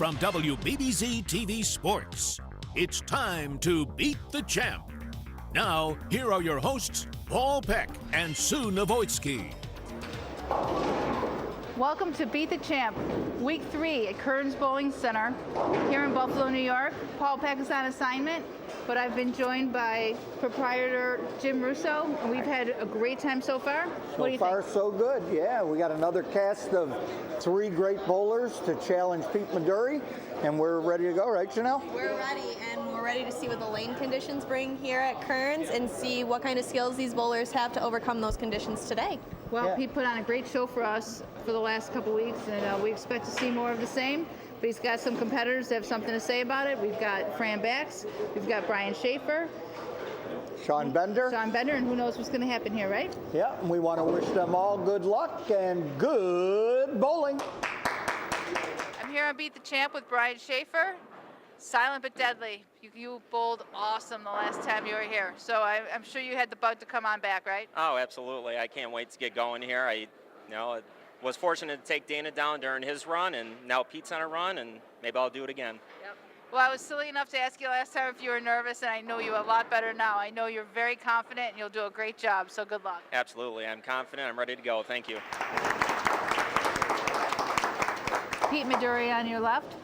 from WBBZ-TV Sports. It's time to beat the champ. Now, here are your hosts, Paul Peck and Sue Novoitsky. Welcome to Beat the Champ, Week 3 at Kerns Bowling Center here in Buffalo, New York. Paul Peck is on assignment, but I've been joined by proprietor Jim Russo, and we've had a great time so far. What do you think? So far, so good. Yeah, we got another cast of 3 great bowlers to challenge Pete Maduri, and we're ready to go, right, Janelle? We're ready, and we're ready to see what the lane conditions bring here at Kerns and see what kind of skills these bowlers have to overcome those conditions today. Well, Yeah. Pete put on a great show for us for the last couple weeks, and we expect to see more of the same. But he's got some competitors that have something to say about it. We've got Fran, we've got Brian Shaffer, Shawn Bender. and who knows what's going to happen here, right? Yeah, and we want to wish them all good luck and good bowling. I'm here on Beat the Champ with Brian Shaffer. Silent but deadly. You bowled awesome the last time you were here. So I'm sure you had the bug to come on back, right? Oh, absolutely. I can't wait to get going here. I was fortunate to take Dana down during his run, and now Pete's on a run, and maybe I'll do it again. Yep. Well, I was silly enough to ask you last time if you were nervous, and I know you a lot better now. I know you're very confident, and you'll do a great job, so good luck. Absolutely. I'm confident. I'm ready to go. Thank you. Pete Maduri on your left,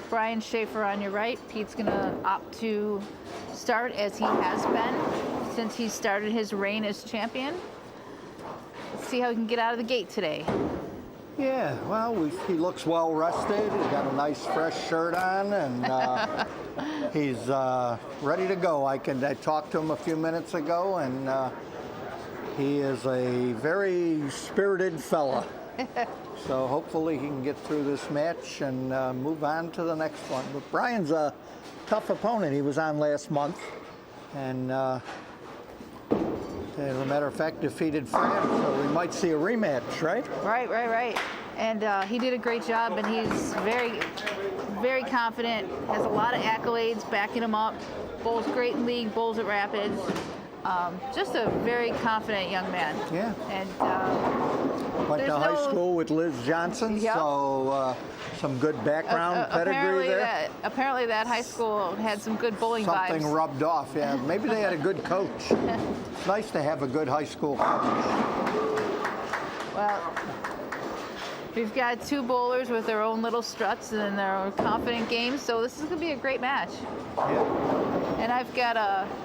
Brian Shaffer on your right. Pete's going to opt to start as he has been since he started his reign as champion. Let's see how he can get out of the gate today. Yeah, well, he looks well rested. He's got a nice fresh shirt on, and he's ready to go. I talked to him a few minutes ago, and he is a very spirited fella. So hopefully he can get through this match and move on to the next one. But Brian's a tough opponent. He was on last month, and as a matter of fact, defeated Fran, so we might see a rematch, right? Right. And he did a great job, and he's very, very confident, has a lot of accolades backing him up, bowls great in league, bowls at Rapids. Just a very confident young man. Yeah. And went to high school with Liz Johnson, Yep. So some good background pedigree there. Apparently that high school had some good bowling Something vibes. rubbed off, yeah. Maybe they had a good coach. It's nice to have a good high school coach. Well, we've got 2 bowlers with their own little struts and their own confident games, so this is going to be a great match. Yeah. And I've got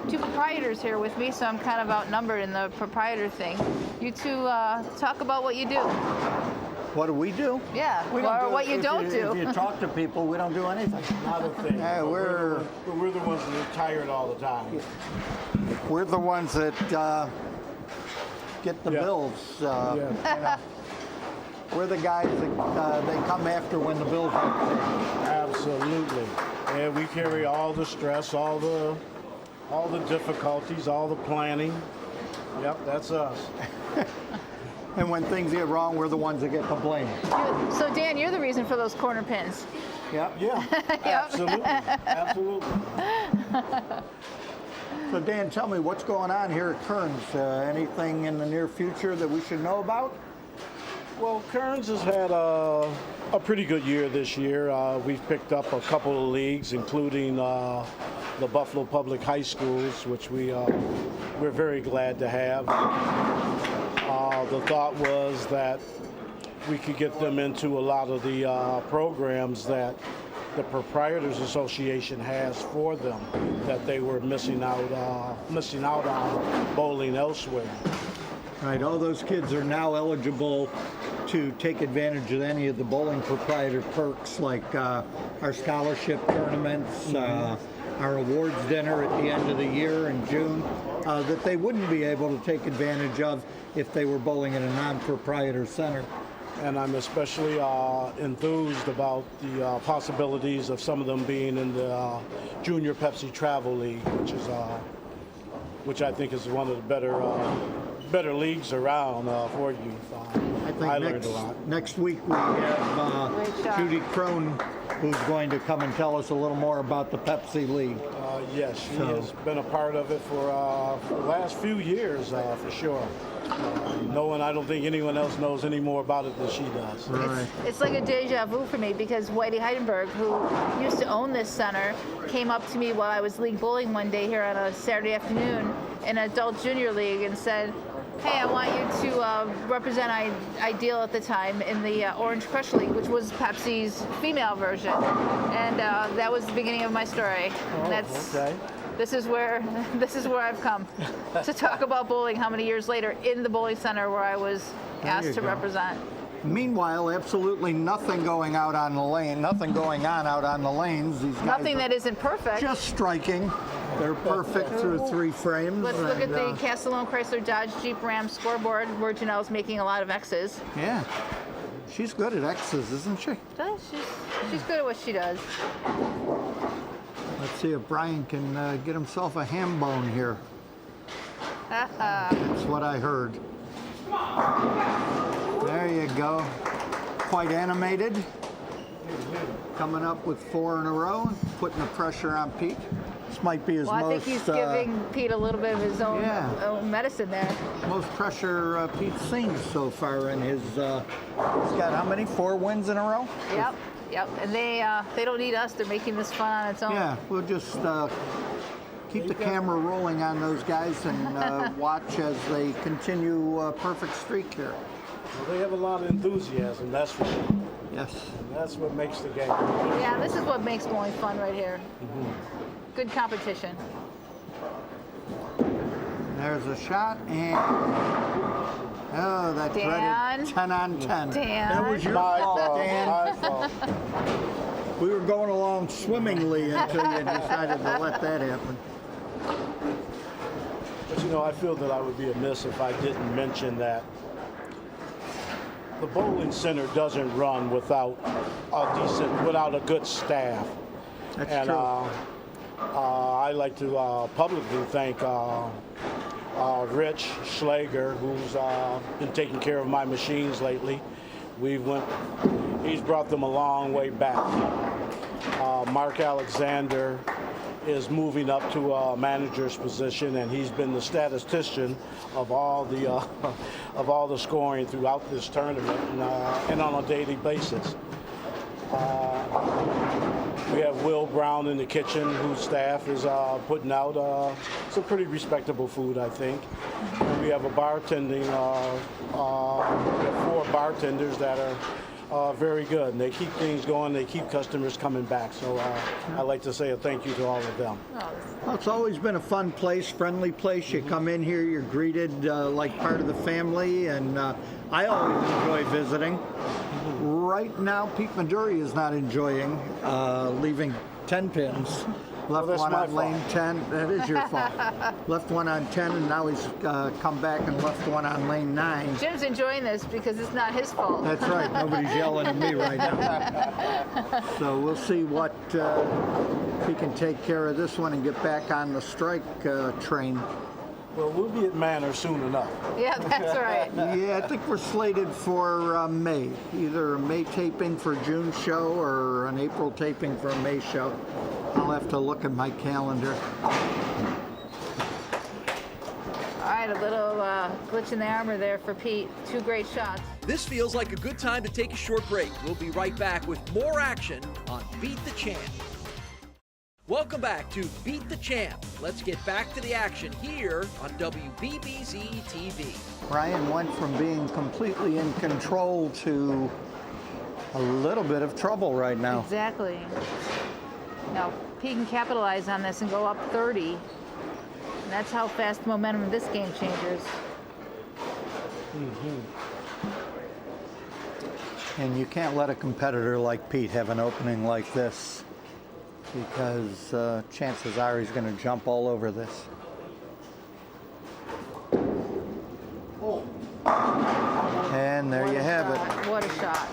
2 proprietors here with me, so I'm kind of outnumbered in the proprietor thing. You 2 talk about what you do. What do we do? Yeah, We or what you don't do. If you talk to people, we don't do anything. Not a thing. Yeah, But we're the ones that are tired all the time. we're the ones that get the Yeah. bills. Yeah. You know. We're the guys that they come after when the bills are paid. Absolutely. And we carry all the stress, all the difficulties, all the planning. Yep, that's us. And when things get wrong, we're the ones that get the blame. So Dan, you're the reason for those corner pins. Yep. Yeah, absolutely. Absolutely. So Dan, tell me what's going on here at Kerns. Anything in the near future that we should know about? Well, Kerns has had a pretty good year this year. We've picked up a couple of leagues, including the Buffalo Public High Schools, which we're very glad to have. The thought was that we could get them into a lot of the programs that the Proprietors Association has for them that they were missing out on bowling elsewhere. Right, all those kids are now eligible to take advantage of any of the bowling proprietor perks, like our scholarship tournaments, our awards dinner at the end of the year in June, that they wouldn't be able to take advantage of if they were bowling in a non-proprietor center. And I'm especially enthused about the possibilities of some of them being in the Junior Pepsi Travel League, which I think is one of the better leagues around for youth. I think learned a lot. next week we have Judy Crone who's going to come and tell us a little more about the Pepsi League. Yes, she has been a part of it for the last few years, for sure. I don't think anyone else knows any more about it than she does. Right. It's like a deja vu for me because Whitey Heidenberg, who used to own this center, came up to me while I was league bowling one day here on a Saturday afternoon in an adult junior league and said, hey, I want you to represent Ideal at the time in the Orange Crush League, which was Pepsi's female version. And that was the beginning of my story. Okay. This is where I've come to talk about bowling how many years later in the bowling center where I was asked to represent. Meanwhile, absolutely nothing going out on the lane, nothing going on out on the lanes. These guys Nothing that isn't perfect. just striking. They're perfect through 3 frames. Let's look at the Castellone Chrysler Dodge Jeep Ram scoreboard where Janelle's making a lot of X's. Yeah. She's good at X's, isn't she? She's good at what she does. Let's see if Brian can get himself a ham bone here. That's what I heard. There you go. Quite animated. Coming up with 4 in a row, putting the pressure on Pete. This might be his Well, I most... think he's giving Pete a little bit of his own medicine there. Most pressure Pete's seen so far in his... he's got how many? 4 wins in a row? Yep. And they don't need us. They're making this fun on its own. Yeah, we'll just keep the camera rolling on those guys and watch as they continue a perfect streak here. Well, they have a lot of enthusiasm, that's for sure. Yes. And that's what makes the game. Yeah, this is what makes bowling fun right here. Good competition. There's a shot, and that Dan. dreaded 10 on 10. Dan. That was your My fault, fault, Dan. my fault. We were going along swimmingly until you decided to let that happen. But I feel that I would be amiss if I didn't mention that the bowling center doesn't run without a good staff. That's true. I like to publicly thank Rich Schlager, who's been taking care of my machines lately. He's brought them a long way back. Mark Alexander is moving up to a manager's position, and he's been the statistician of all the scoring throughout this tournament and on a daily basis. We have Will Brown in the kitchen, whose staff is putting out some pretty respectable food, I think. And we have a bartending, we have 4 bartenders that are very good, and they keep things going. They keep customers coming back. So I'd like to say a thank you to all of them. Well, it's always been a fun place, friendly place. You come in here, you're greeted like part of the family, and I always enjoy visiting. Right now, Pete Maduri is not enjoying leaving 10 pins. Left that's one my on lane fault. 10. That is your fault. Left one on 10, and now he's come back and left one on lane 9. Jim's enjoying this because it's not his fault. That's right. Nobody's yelling at me right now. So we'll see what if he can take care of this one and get back on the strike train. Well, we'll be at Manor soon enough. Yeah, that's right. Yeah, I think we're slated for May. Either a May taping for a June show or an April taping for a May show. I'll have to look at my calendar. All right, a little glitch in the armor there for Pete. 2 great shots. This feels like a good time to take a short break. We'll be right back with more action on Beat the Champ. Welcome back to Beat the Champ. Let's get back to the action here on WBBZ-TV. Brian went from being completely in control to a little bit of trouble right now. Exactly. Now, Pete can capitalize on this and go up 30. And that's how fast the momentum of this game changes. And you can't let a competitor like Pete have an opening like this, because chances are he's going to jump all over this. And there you have it. What a shot.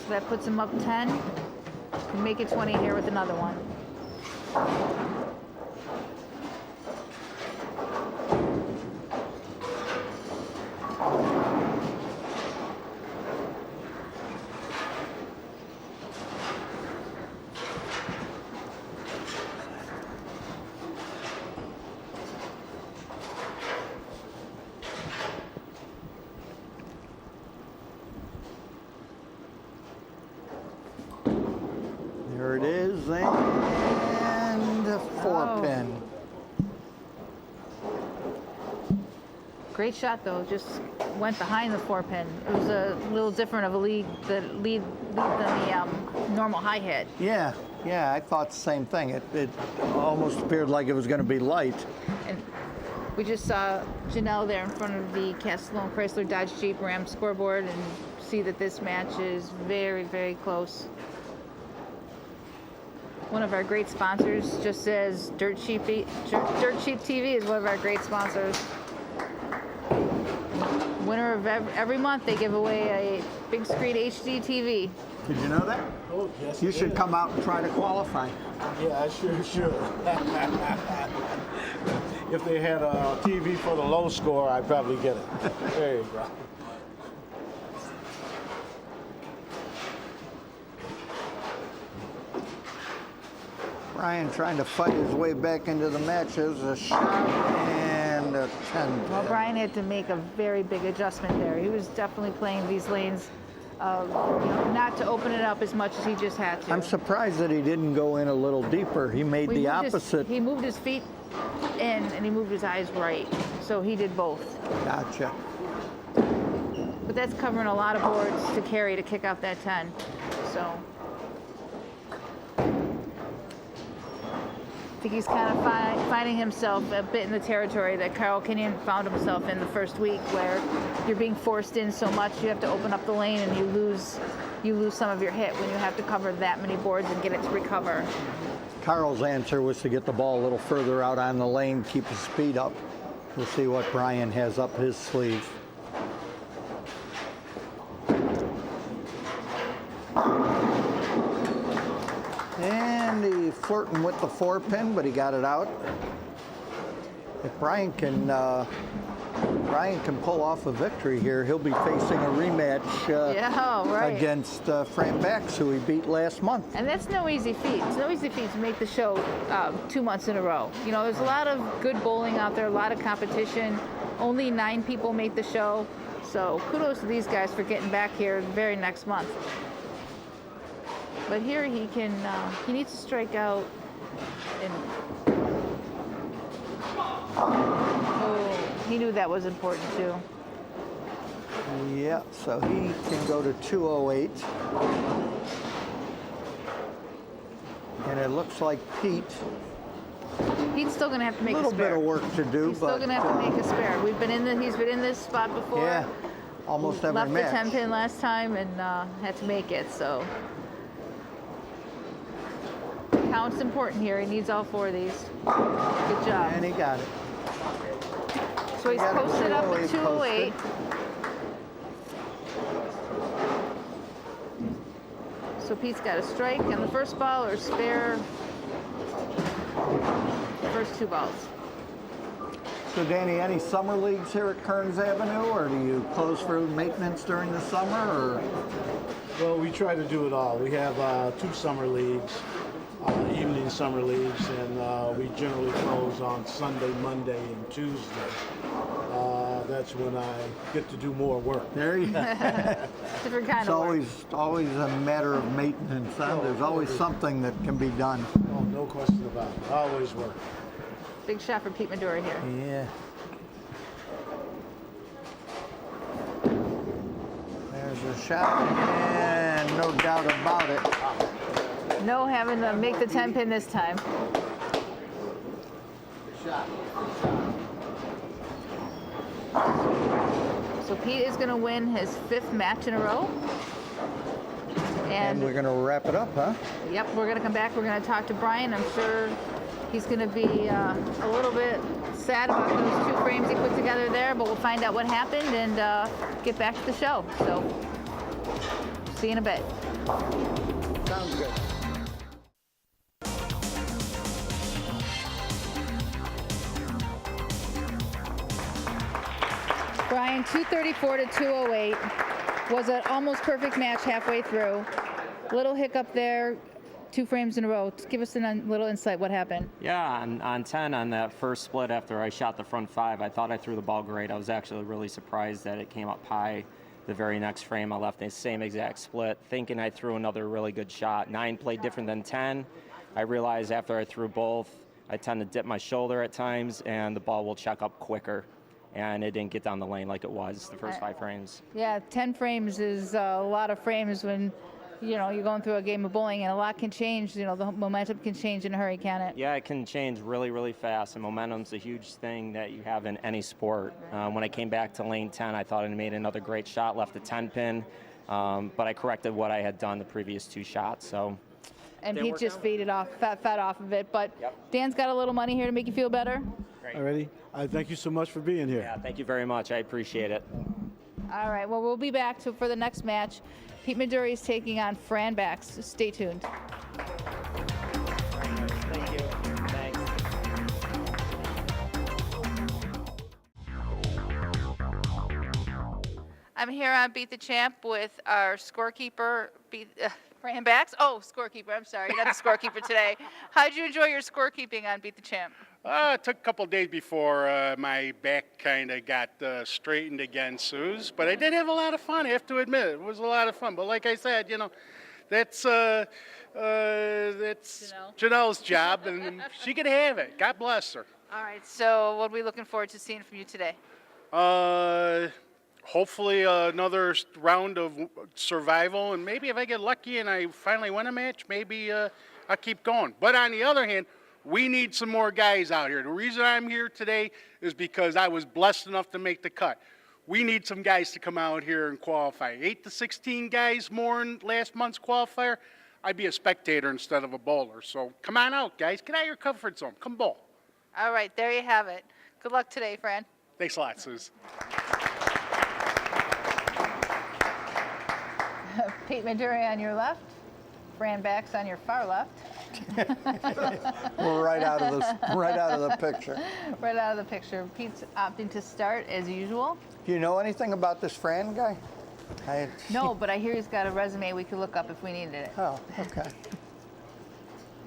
So that puts him up 10. Can make it 20 here with another one. and a 4-pin. Great shot though, just went behind the 4-pin. It was a little different of a lead than the normal high hit. Yeah, I thought the same thing. It almost appeared like it was going to be light. And we just saw Janelle there in front of the Castellone Chrysler Dodge Jeep Ram scoreboard and see that this match is very, very close. One of our great sponsors just says Dirt Cheap TV is one of our great sponsors. Winner of every month they give away a big screen HD TV. Did you know that? Oh, yes. You should come out and try to qualify. Yeah, I sure should. If they had a TV for the low score, I'd probably get it. There you go. Brian trying to fight his way back into the match. There's a shot and a 10. Well, Brian had to make a very big adjustment there. He was definitely playing these lanes, not to open it up as much as he just had to. I'm surprised that he didn't go in a little deeper. He made the opposite. He moved his feet in and he moved his eyes right. So he did both. Gotcha. But that's covering a lot of boards to carry to kick out that 10. So I think he's kind of finding himself a bit in the territory that Carl Kenyon found himself in the first week, where you're being forced in so much you have to open up the lane and you lose some of your hit when you have to cover that many boards and get it to recover. Carl's answer was to get the ball a little further out on the lane, keep his speed up. We'll see what Brian has up his sleeve. And he flirting with the 4-pin, but he got it out. If Brian can pull off a victory here, he'll be facing a rematch against Fran Bax, who he beat last month. And that's no easy feat. It's no easy feat to make the show 2 months in a row. You know, there's a lot of good bowling out there, a lot of competition. Only 9 people make the show. So kudos to these guys for getting back here the very next month. But here he needs to strike out. He knew that was important too. Yeah, so he can go to 208. And it looks like Pete's still going to have to make a spare. A little bit of work to do, He's still going to have to make a spare. He's been in this spot before. Yeah, almost every match. Left the 10-pin last time and had to make it, so. Count's important here. He needs all 4 of these. Good job. And he got it. So he's posted up at 208. So Pete's got a strike on the first ball or spare the first 2 balls. So Danny, any summer leagues here at Kerns Avenue, or do you close for maintenance during the summer? Or? Well, we try to do it all. We have 2 summer leagues. Evening summer leagues, and we generally close on Sunday, Monday, and Tuesday. That's when I get to do more work. There you go. Different kind of work. It's always a matter of maintenance. Huh? There's always something that can be done. Oh, no question about it. Always work. Big shot for Pete Maduri here. Yeah. There's a shot, and no doubt about it. No having to make the 10-pin this time. So Pete is going to win his 5th match in a row. And we're going to wrap it up, huh? Yep, we're going to come back. We're going to talk to Brian. I'm sure he's going to be a little bit sad about those 2 frames he put together there, but we'll find out what happened and get back to the show. So, see you in a bit. Sounds good. Brian, 234 to 208 was an almost perfect match halfway through. Little hiccup there, 2 frames in a row. Give us a little insight. What happened? Yeah, on 10 on that first split after I shot the front 5, I thought I threw the ball great. I was actually really surprised that it came up high. The very next frame, I left the same exact split, thinking I threw another really good shot. 9 played different than 10. I realized after I threw both, I tend to dip my shoulder at times, and the ball will check up quicker. And it didn't get down the lane like it was the first 5 frames. Yeah, 10 frames is a lot of frames when, you're going through a game of bowling, and a lot can change. The momentum can change in a hurry, can it? Yeah, it can change really, really fast, and momentum's a huge thing that you have in any sport. When I came back to lane 10, I thought I made another great shot, left a 10 pin, but I corrected what I had done the previous 2 shots. So. And Pete just fed off of it. But yep. Dan's got a little money here to make you feel better. Great. Alrighty. Thank you so much for being here. Yeah, thank you very much. I appreciate it. All right. Well, we'll be back for the next match. Pete Maduri is taking on Fran Bax. Stay tuned. Thank you. Thanks. I'm here on Beat the Champ with our scorekeeper, Fran Bax. Oh, scorekeeper. I'm sorry, not the scorekeeper today. How'd you enjoy your scorekeeping on Beat the Champ? It took a couple of days before my back kind of got straightened again, Suze. But I did have a lot of fun, I have to admit. It was a lot of fun. But like I said, that's Janelle's job, and she could have it. God bless her. All right, so what are we looking forward to seeing from you today? Hopefully another round of survival, and maybe if I get lucky and I finally win a match, maybe I'll keep going. But on the other hand, we need some more guys out here. The reason I'm here today is because I was blessed enough to make the cut. We need some guys to come out here and qualify. 8 to 16 guys more in last month's qualifier. I'd be a spectator instead of a bowler. So come on out, guys. Get out of your comfort zone. Come bowl. All right, there you have it. Good luck today, Fran. Thanks a lot, Suze. Pete Maduri on your left, Fran Bax on your far left. We're right out of the picture. Right out of the picture. Pete's opting to start as usual. Do you know anything about this Fran guy? No, but I hear he's got a resume we could look up if we needed it. Oh, okay.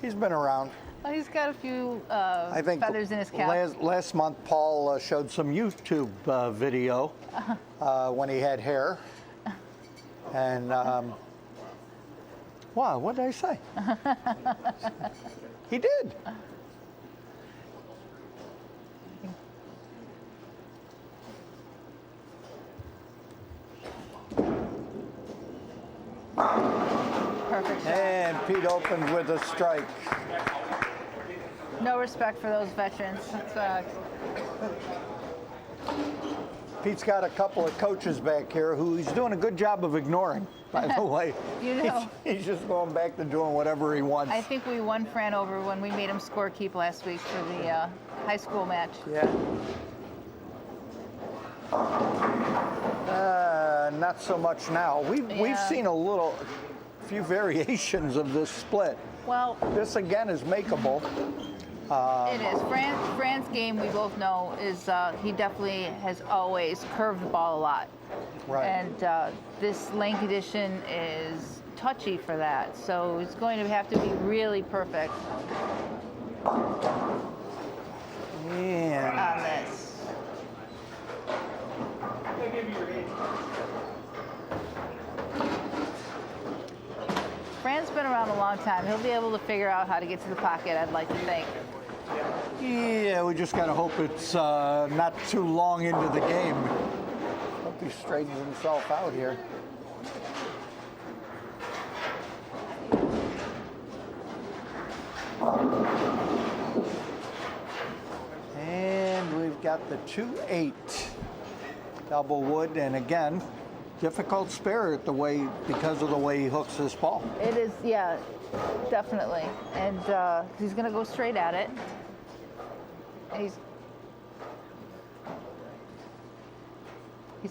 He's been around. Well, he's got a few feathers in his cap. Last month, Paul showed some YouTube video when he had hair. And, wow, what did I say? He did. Perfect shot. And Pete opened with a strike. No respect for those veterans. Pete's got a couple of coaches back here who he's doing a good job of ignoring, by the way. He's just going back to doing whatever he wants. I think we won Fran over when we made him scorekeep last week for the high school match. Yeah. Not so much now. We've seen a few variations of this split. Well, this again is makeable. It is. Fran's game, we both know, is he definitely has always curved the ball a lot. Right. And this lane condition is touchy for that. So it's going to have to be really perfect on this. Fran's been around a long time. He'll be able to figure out how to get to the pocket, I'd like to think. Yeah, we just got to hope it's not too long into the game. Hope he straightens himself out here. And we've got the 2-8 double wood, and again, difficult spare because of the way he hooks this ball. It is, yeah, definitely. And he's going to go straight at it. He's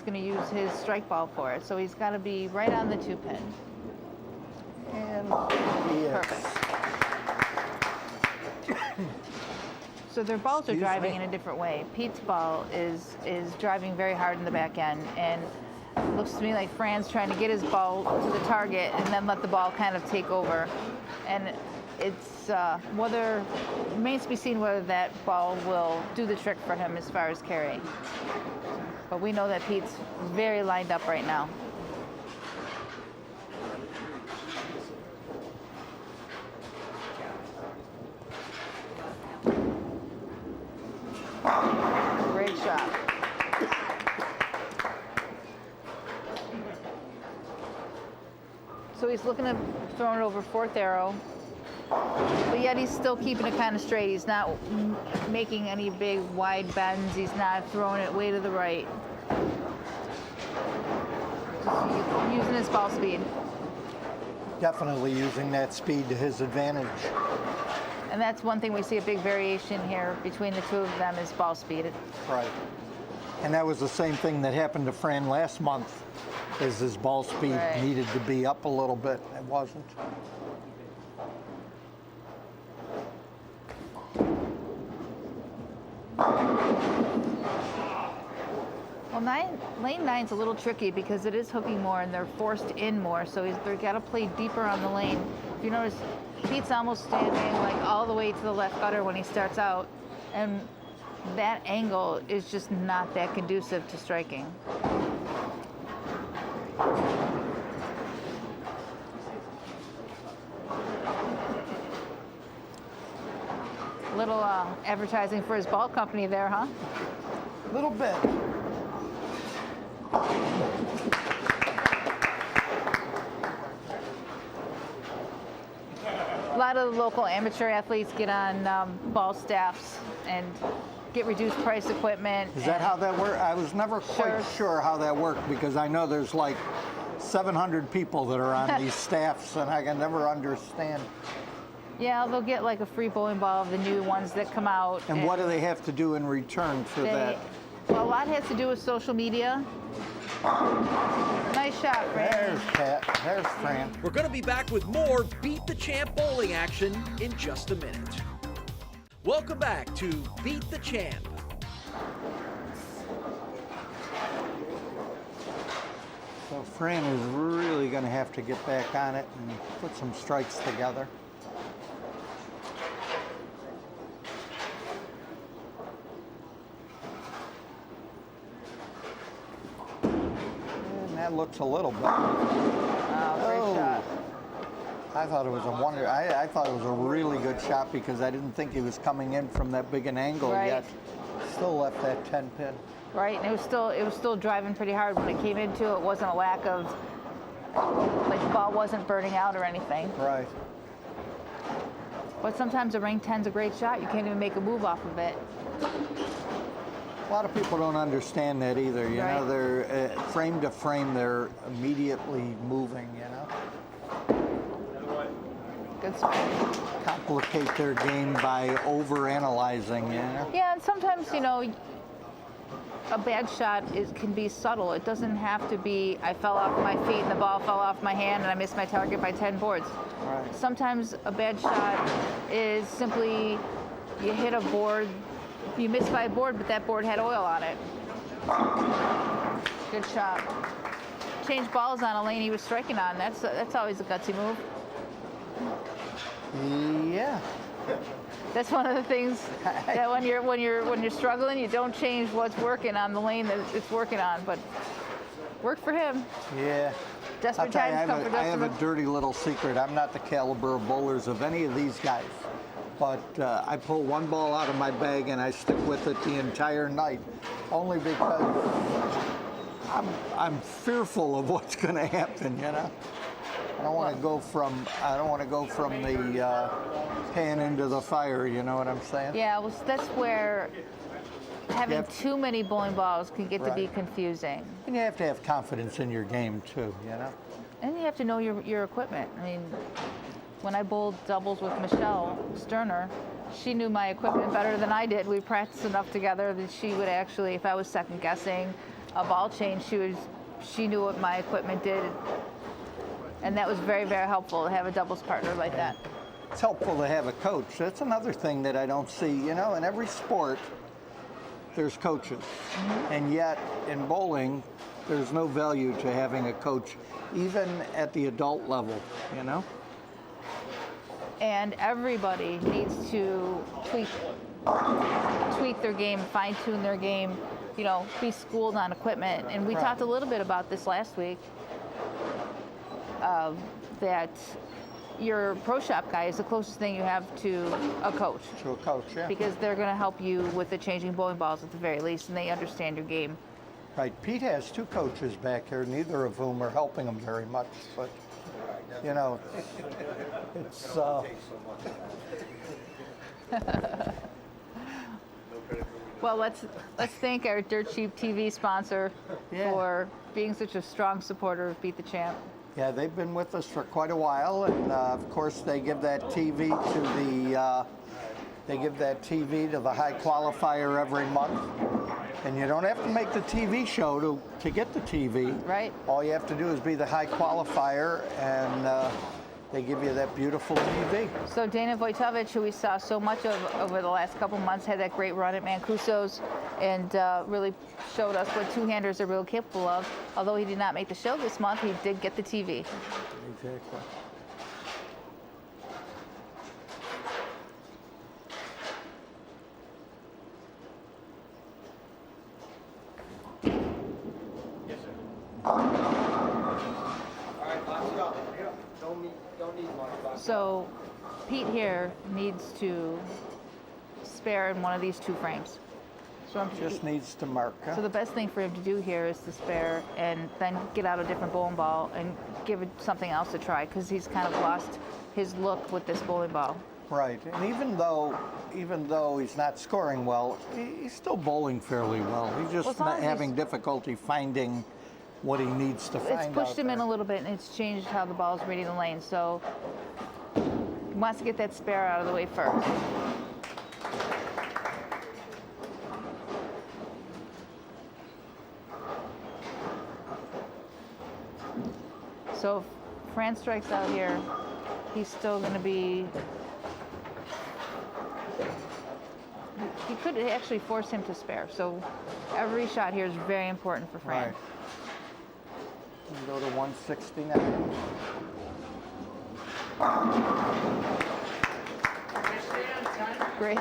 going to use his strike ball for it. So he's got to be right on the 2-pin. And perfect. So their balls are driving in a different way. Pete's ball is driving very hard in the back end, and it looks to me like Fran's trying to get his ball to the target and then let the ball kind of take over. And it's remains to be seen whether that ball will do the trick for him as far as carrying. But we know that Pete's very lined up right now. he's looking to throw it over fourth arrow, but yet he's still keeping it kind of straight. He's not making any big wide bends. He's not throwing it way to the right. Just using his ball speed. Definitely using that speed to his advantage. And that's one thing we see a big variation here between the two of them is ball speed. Right. And that was the same thing that happened to Fran last month, is his ball speed Right. needed to be up a little bit. It wasn't. Well, lane 9's a little tricky because it is hooking more and they're forced in more, so they've got to play deeper on the lane. If you notice, Pete's almost standing like all the way to the left gutter when he starts out, and that angle is just not that conducive to striking. Little advertising for his ball company there, huh? A little bit. A lot of the local amateur athletes get on ball staffs and get reduced price equipment. Is that how that worked? I was never quite sure how that worked because I know there's like 700 people that are on these staffs and I can never understand. Yeah, they'll get like a free bowling ball of the new ones that come out. And what do they have to do in return for that? Well, a lot has to do with social media. Nice shot, Fran. There's Pat. There's Fran. We're going to be back with more Beat the Champ bowling action in just a minute. Welcome back to Beat the Champ. So Fran is really going to have to get back on it and put some strikes together. And that looks a little better. Great shot. I thought it was a wonder. I thought it was a really good shot because I didn't think he was coming in from that big an angle Right. yet. Still left that 10 pin. Right, and it was still driving pretty hard when it came into it. It wasn't a lack of, like the ball wasn't burning out or anything. Right. But sometimes a rank 10's a great shot. You can't even make a move off of it. A lot of people don't understand that either. You know, Right. they're frame to frame, they're immediately moving. You know, Good spot. complicate their game by over-analyzing. You know. Yeah, and sometimes, you know, a bad shot can be subtle. It doesn't have to be, I fell off my feet and the ball fell off my hand and I missed my target by 10 boards. Right. Sometimes a bad shot is simply you hit a board, you missed by a board, but that board had oil on it. Good shot. Change balls on a lane he was striking on. That's always a gutsy move. Yeah. That's one of the things that when you're struggling, you don't change what's working on the lane that it's working on. But worked for him. Yeah. Desperate I'll tell you, times come for I have a desperate. dirty little secret. I'm not the caliber of bowlers of any of these guys. But I pull one ball out of my bag and I stick with it the entire night, only because I'm fearful of what's going to happen. You know, I don't want to go from the pan into the fire. You know what I'm saying? Yeah, well, that's where having Yep. too many bowling balls can get to be Right. confusing. And you have to have confidence in your game too. You know. And you have to know your equipment. I mean, when I bowled doubles with Michelle Sterner, she knew my equipment better than I did. We practiced enough together that she would actually, if I was second guessing a ball change, she knew what my equipment did. And that was very, very helpful to have a doubles partner like that. It's helpful to have a coach. That's another thing that I don't see. You know, in every sport, there's coaches. And yet, in bowling, there's no value to having a coach, even at the adult level, you know? And everybody needs to tweak their game, fine-tune their game, you know, be schooled on equipment. And we Right. talked a little bit about this last week, that your pro shop guy is the closest thing you have to a coach. To a coach, yeah. Because they're going to help you with the changing bowling balls at the very least, and they understand your game. Right. Pete has two coaches back here, neither of whom are helping him very much. But you know, it's. Well, let's thank our Dirt Cheap TV sponsor for being such a strong supporter of Beat the Champ. Yeah, they've been with us for quite a while, and of course they give that TV to the high qualifier every month. And you don't have to make the TV show to get the TV. Right. All you have to do is be the high qualifier, and they give you that beautiful TV. So Dana Vojtovic, who we saw so much of over the last couple months, had that great run at Mancuso's and really showed us what two-handers are really capable of. Although he did not make the show this month, he did get the TV. Exactly. So Pete here needs to spare in one of these two frames. So Just needs to mark. Huh? So the best thing for him to do here is to spare and then get out a different bowling ball and give it something else to try, because he's kind of lost his look with this bowling ball. Right, and even though he's not scoring well, he's still bowling fairly well. He's just not having difficulty finding what he needs to find. It's pushed him in a little bit, and it's changed how the ball's reading the lane. So he wants to get that spare out of the way first. So if Fran strikes out here, he's still going to be. He could actually force him to spare. So every shot here is very important for Fran. Right. Go to 169. Great.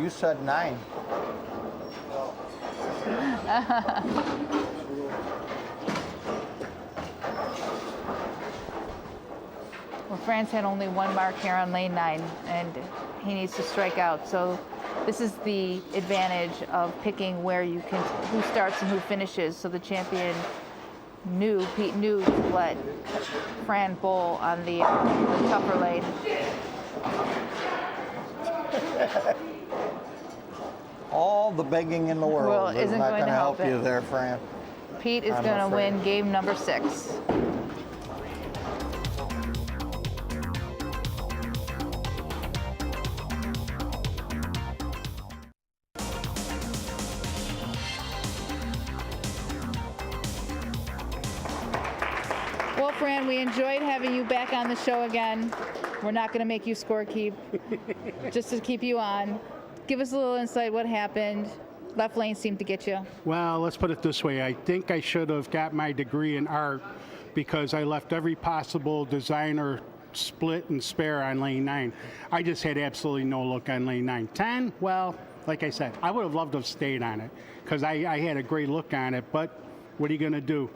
You said 9. Well, Fran's had only one mark here on lane 9, and he needs to strike out. So this is the advantage of picking where you can, who starts and who finishes. So the champion Pete knew to let Fran bowl on the tougher lane. All the begging in the world is isn't not going going to to help help you it. there, Fran. Pete is going to win game number 6. Well, Fran, we enjoyed having you back on the show again. We're not going to make you score keep, just to keep you on. Give us a little insight. What happened? Left lane seemed to get you. Well, let's put it this way. I think I should have got my degree in art because I left every possible designer split and spare on lane 9. I just had absolutely no look on lane 9. 10, well, like I said, I would have loved to have stayed on it because I had a great look on it, but what are you going to do?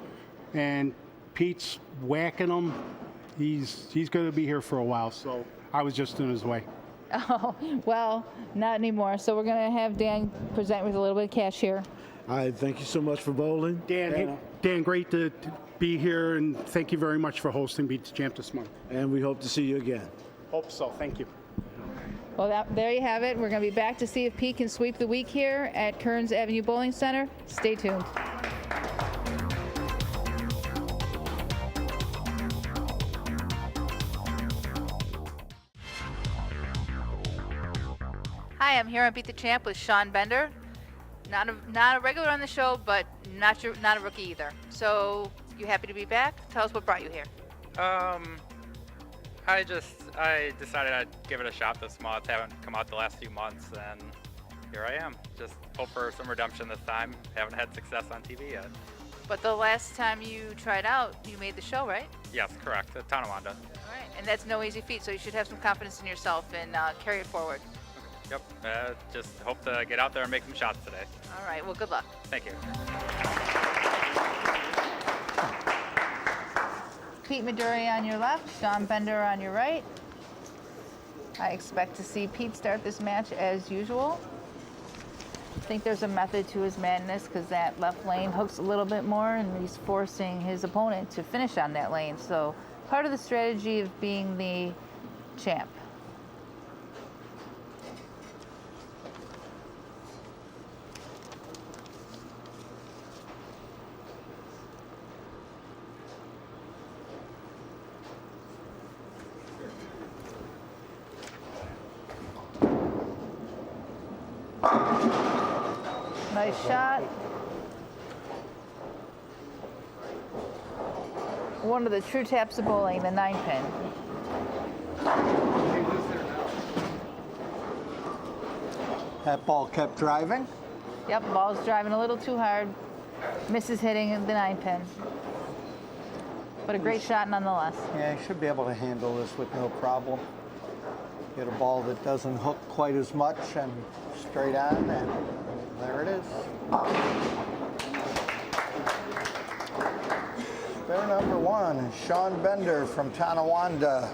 And Pete's whacking him. He's going to be here for a while, so I was just in his way. Oh, well, not anymore. So we're going to have Dan present with a little bit of cash here. All right, thank you so much for bowling. Dan, great to be here, and thank you very much for hosting Beat the Champ this month. And we hope to see you again. Hope so. Thank you. Well, there you have it. We're going to be back to see if Pete can sweep the week here at Kerns Avenue Bowling Center. Stay tuned. Hi, I'm here on Beat the Champ with Shawn Bender. Not a regular on the show, but not a rookie either. So, you happy to be back? Tell us what brought you here. I decided I'd give it a shot this month. Haven't come out the last few months, and here I am. Just hope for some redemption this time. Haven't had success on TV yet. But the last time you tried out, you made the show, right? Yes, correct. At Tonawanda. All right, and that's no easy feat, so you should have some confidence in yourself and carry it forward. Yep. Just hope to get out there and make some shots today. All right, well, good luck. Thank you. Pete Maduri on your left, Shawn Bender on your right. I expect to see Pete start this match as usual. think there's a method to his madness because that left lane hooks a little bit more and he's forcing his opponent to finish on that lane. So part of the strategy of being the champ. Nice shot. One of the true taps of bowling, the 9-pin. That ball kept driving. Yep, ball's driving a little too hard. Misses hitting the 9-pin. But a great shot nonetheless. Yeah, he should be able to handle this with no problem. Get a ball that doesn't hook quite as much and straight on, and there it is. Spare number one, Shawn Bender from Tonawanda.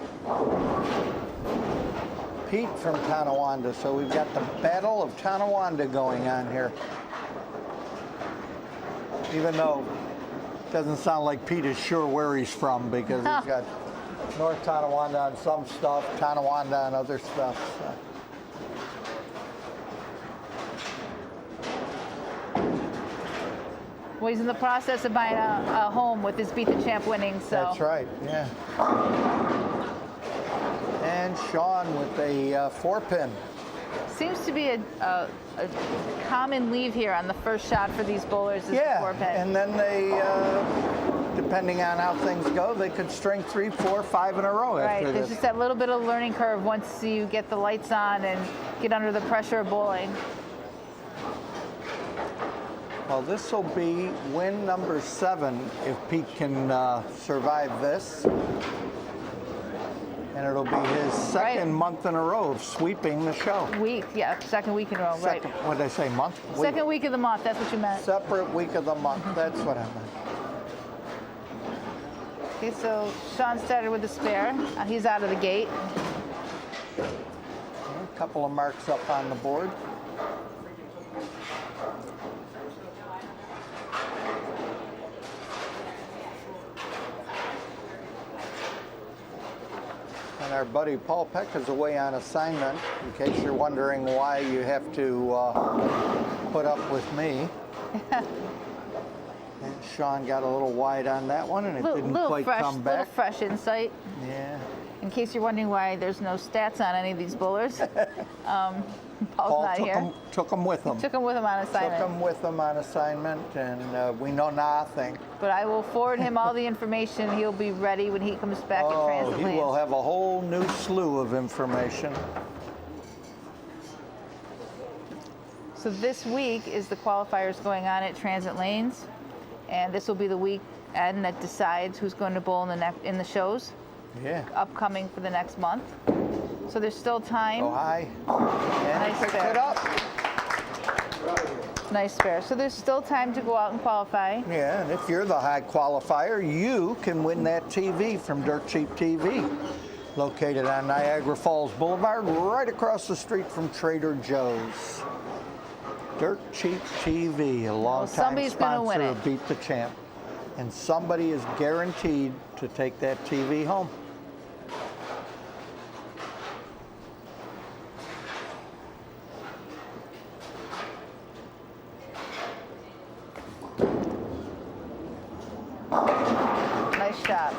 Pete from Tonawanda. So we've got the Battle of Tonawanda going on here. Even though it doesn't sound like Pete is sure where he's from because he's got North Tonawanda on some stuff, Tonawanda on other stuff. So. Well, he's in the process of buying a home with his Beat the Champ winnings. So. That's right, yeah. And Shawn with a 4-pin. Seems to be a common leave here on the first shot for these bowlers is the 4-pin. And then they, depending on how things go, they could string 3, 4, 5 in a row right, after there's this. just that little bit of learning curve once you get the lights on and get under the pressure of bowling. Well, this will be win number 7 if Pete can survive this. And it'll be his second month in a row of sweeping the show. Second week in a row, right. What did I say, month? Second week of the month, that's what you meant. Separate week of the month, that's what I meant. Okay, so Shawn started with the spare. He's out of the gate. A couple of marks up on the board. And our buddy Paul Peck is away on assignment, in case you're wondering why you have to put up with me. And Shawn got a little wide on that one, and it didn't quite come back. Little fresh insight. Yeah. In case you're wondering why there's no stats on any of these bowlers, Paul's not here. Took them with him. Took him with him on assignment. Took him with him on assignment, and we know nothing. But I will forward him all the information. He'll be ready when he comes back at Transit He Lanes. will have a whole new slew of information. So this week is the qualifiers going on at Transit Lanes, and this will be the weekend that decides who's going to bowl in the shows. Yeah. Upcoming for the next month. So there's still time. Oh, hi. And Nice picked spare. it up. Nice spare. So there's still time to go out and qualify. Yeah, and if you're the high qualifier, you can win that TV from Dirt Cheap TV. Located on Niagara Falls Boulevard, right across the street from Trader Joe's. Dirt Cheap TV, a long-time sponsor of Beat the Champ. And somebody is guaranteed to take that TV home. Nice shot.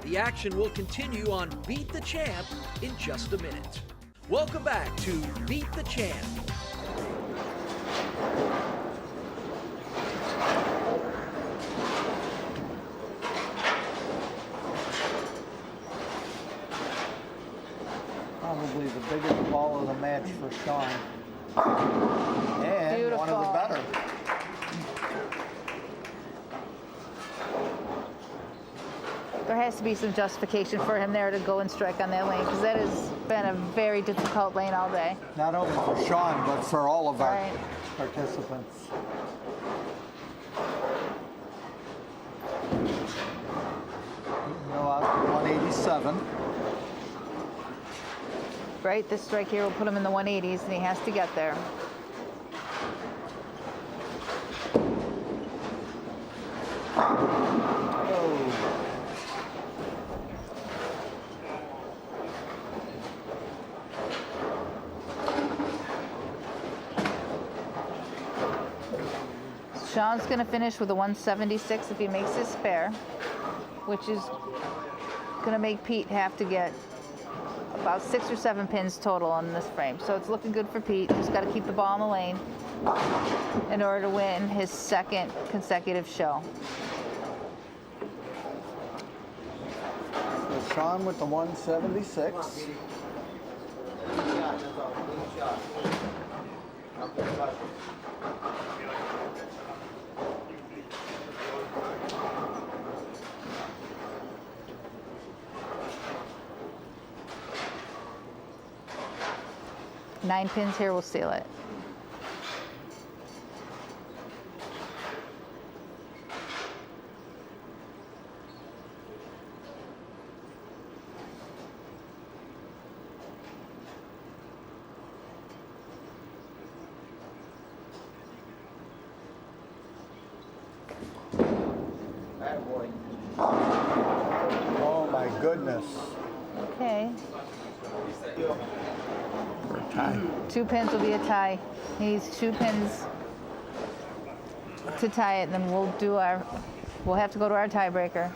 The action will continue on Beat the Champ in just a minute. Welcome back to Beat the Champ. Probably the biggest ball of the match for Shawn. And Beautiful. one of the better. There has to be some justification for him there to go and strike on that lane because that has been a very difficult lane all day. Not only for Shawn, but for all of our Right. participants. Go out to 187. Right, this strike here will put him in the 180s and he has to get there. Shawn's going to finish with a 176 if he makes his spare, which is going to make Pete have to get about 6 or 7 pins total on this frame. So it's looking good for Pete. Just got to keep the ball in the lane in order to win his second consecutive show. So Shawn with the 176. Nine pins here will seal it. Oh my goodness. Okay. For a tie. 2 pins will be a tie. He needs 2 pins to tie it, and then we'll have to go to our tiebreaker.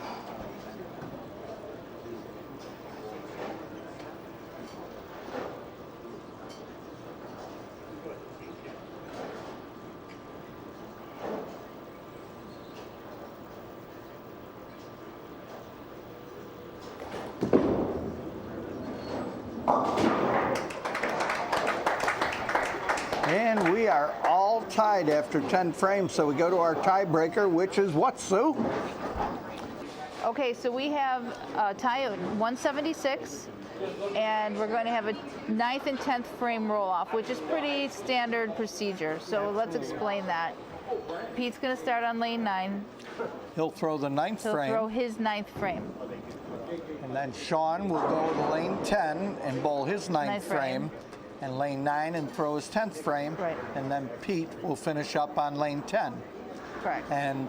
And we are all tied after 10 frames, so we go to our tiebreaker, which is what, Sue? Okay, so we have a tie at 176, and we're going to have a 9th and 10th frame roll-off, which is pretty standard procedure. So let's explain that. Pete's going to start on lane 9. He'll throw the 9th He'll frame. throw his 9th frame. And then Shawn will go to lane 10 and bowl his 9th frame. And lane 9 and throw his 10th frame. Right. And then Pete will finish up on lane 10. Correct. And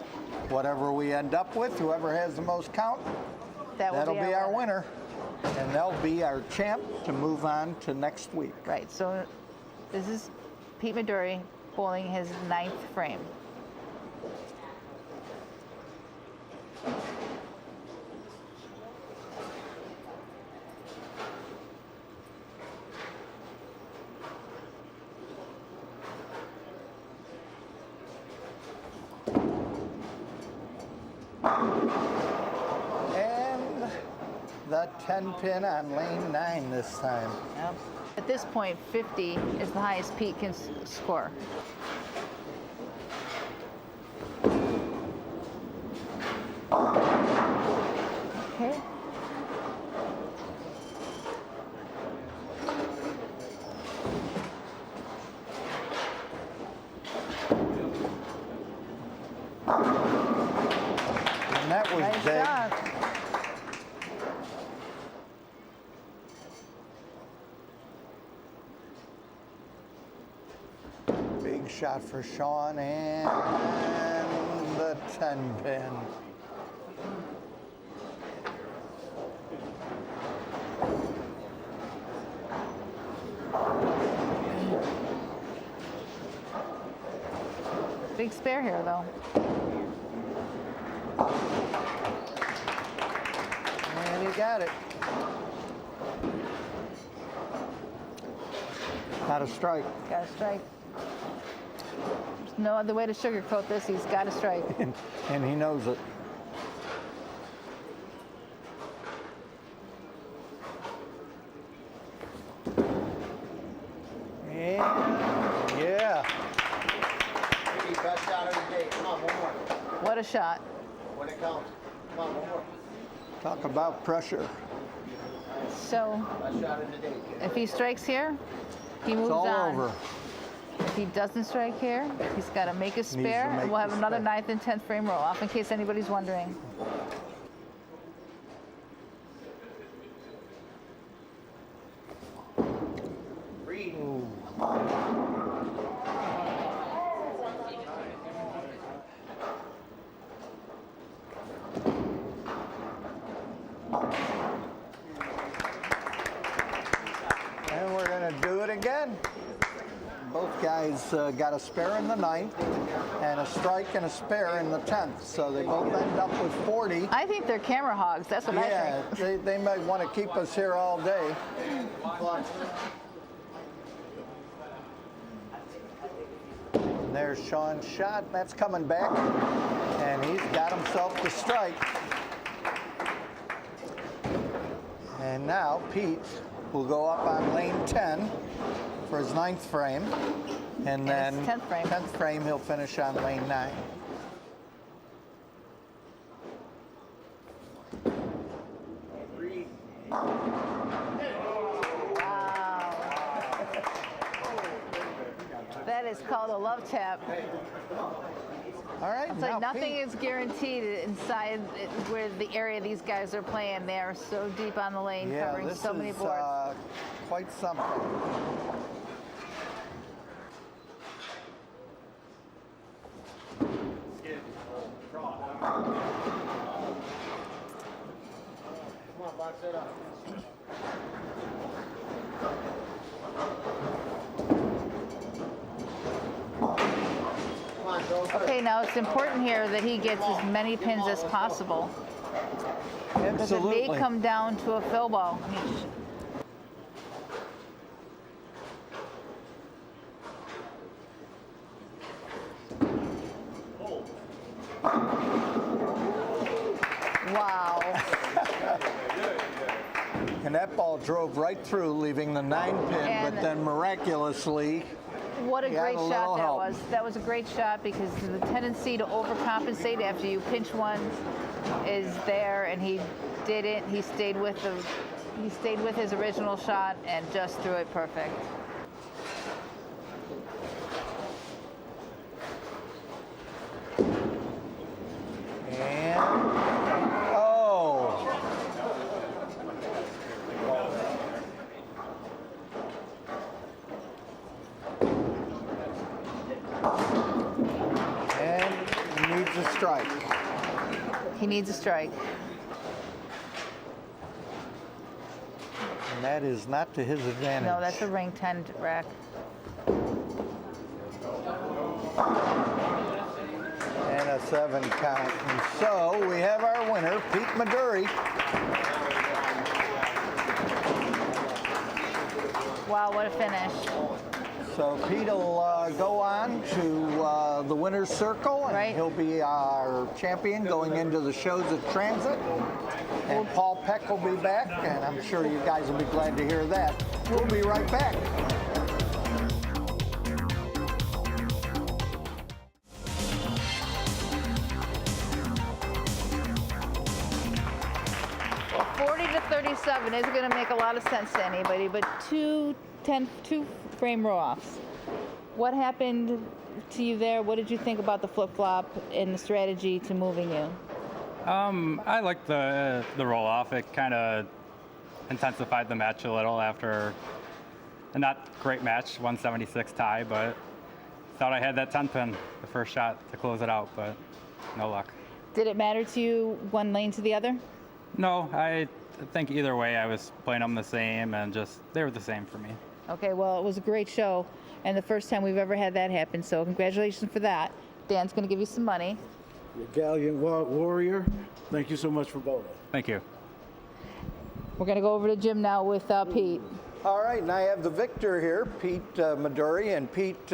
whatever we end up with, whoever has the most count, that'll be our winner. And they'll be our champ to move on to next week. Right, so this is Pete Maduri bowling his 9th frame. And the 10 pin on lane 9 this time. Yep. At this point, 50 is the highest Pete can score. Okay. And that was Nice big. job. Big shot for Shawn and the 10 pin. Big spare here, though. And he got it. Got a strike. Got a strike. There's no other way to sugarcoat this. He's got a strike. And he knows it. And yeah. Best shot of the day. Come on, one more. What a shot. When it counts. Come on, one more. Talk about pressure. So Best shot of the day. if he strikes here, he moves It's all on. over. If he doesn't strike here, he's got to make a spare, make and we'll have the another spare. 9th and 10th frame roll off, in case anybody's wondering. Read. And both guys got a spare in the 9th and a strike and a spare in the 10th. So they both end up with 40. I think they're camera hogs. That's what I think. Yeah, they might want to keep us here all day. And there's Shawn's shot. That's coming back. And he's got himself the strike. And now Pete will go up on lane 10 for his 9th frame. And then his 10th frame. 10th frame, he'll finish on lane 9. That is called a love tap. All right. It's like nothing is guaranteed inside where the area these guys are playing. They are so deep on the lane, covering so many boards. Quite something. Come on, box it up. Okay, now it's important here that he gets as many pins as possible. Because it may come down to a fill ball. Wow. And that ball drove right through, leaving the 9 pin, but then miraculously, what a great shot that was. That was a great shot because the tendency to overcompensate after you pinch one is there, and he didn't. He stayed with his original shot and just threw it perfect. And oh. And he needs a strike. He needs a strike. And that is not to his advantage. No, that's a ring 10 rack. And a 7 count. And so we have our winner, Pete Maduri. Wow, what a finish. So Pete will go on to the winner's circle, and he'll be our champion going into the shows at Transit. And Paul Peck will be back, and I'm sure you guys will be glad to hear that. We'll be right back. Well, 40 to 37 isn't going to make a lot of sense to anybody, but two frame row-offs. What happened to you there? What did you think about the flip-flop and the strategy to moving you? I liked the roll-off. It kind of intensified the match a little after a not great match, 176 tie, but thought I had that 10 pin, the first shot to close it out, but no luck. Did it matter to you one lane to the other? No, I think either way I was playing them the same, and just they were the same for me. Okay, well, it was a great show, and the first time we've ever had that happen, so congratulations for that. Dan's going to give you some money. You gallant warrior, thank you so much for bowling. Thank you. We're going to go over to Jim now with Pete. All right, and I have the victor here, Pete Maduri, and Pete,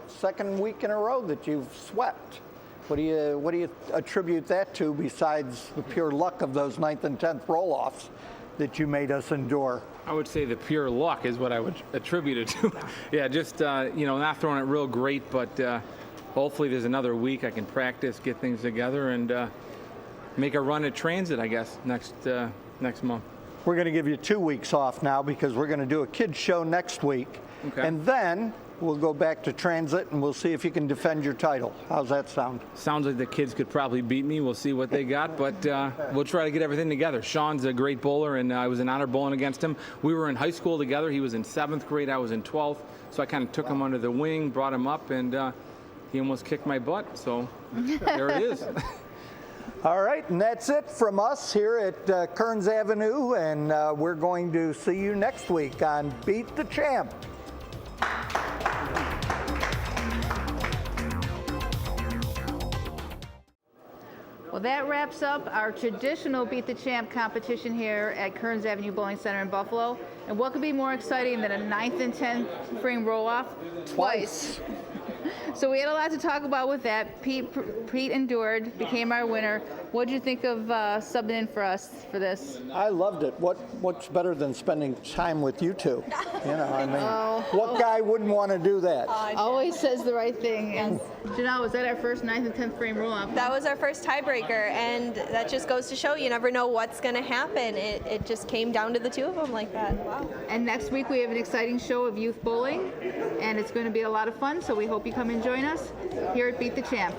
second week in a row that you've swept. What do you attribute that to besides the pure luck of those 9th and 10th roll-offs that you made us endure? I would say the pure luck is what I would attribute it to. Yeah, just not throwing it real great, but hopefully there's another week I can practice, get things together, and make a run at Transit, I guess, next month. We're going to give you 2 weeks off now because we're going to do a kids show next week. Okay. And then we'll go back to Transit and we'll see if you can defend your title. How's that sound? Sounds like the kids could probably beat me. We'll see what they got, but we'll try to get everything together. Shawn's a great bowler, and I was an honor bowling against him. We were in high school together. He was in 7th grade. I was in 12th. So I kind of took him under the wing, brought him up, and he almost kicked my butt. So there it is. All right, and that's it from us here at Kerns Avenue, and we're going to see you next week on Beat the Champ. Well, that wraps up our traditional Beat the Champ competition here at Kerns Avenue Bowling Center in Buffalo. And what could be more exciting than a 9th and 10th frame roll-off? Twice. So we had a lot to talk about with that. Pete endured, became our winner. What did you think of subbing in for us for this? I loved it. What's better than spending time with you two? You know, I mean, what guy wouldn't want to do that? Always says the right thing. And Janelle, was that our first 9th and 10th frame roll-off? That was our first tiebreaker, and that just goes to show you never know what's going to happen. It just came down to the two of them like that. Wow. And next week we have an exciting show of youth bowling, and it's going to be a lot of fun, so we hope you come and join us here at Beat the Champ.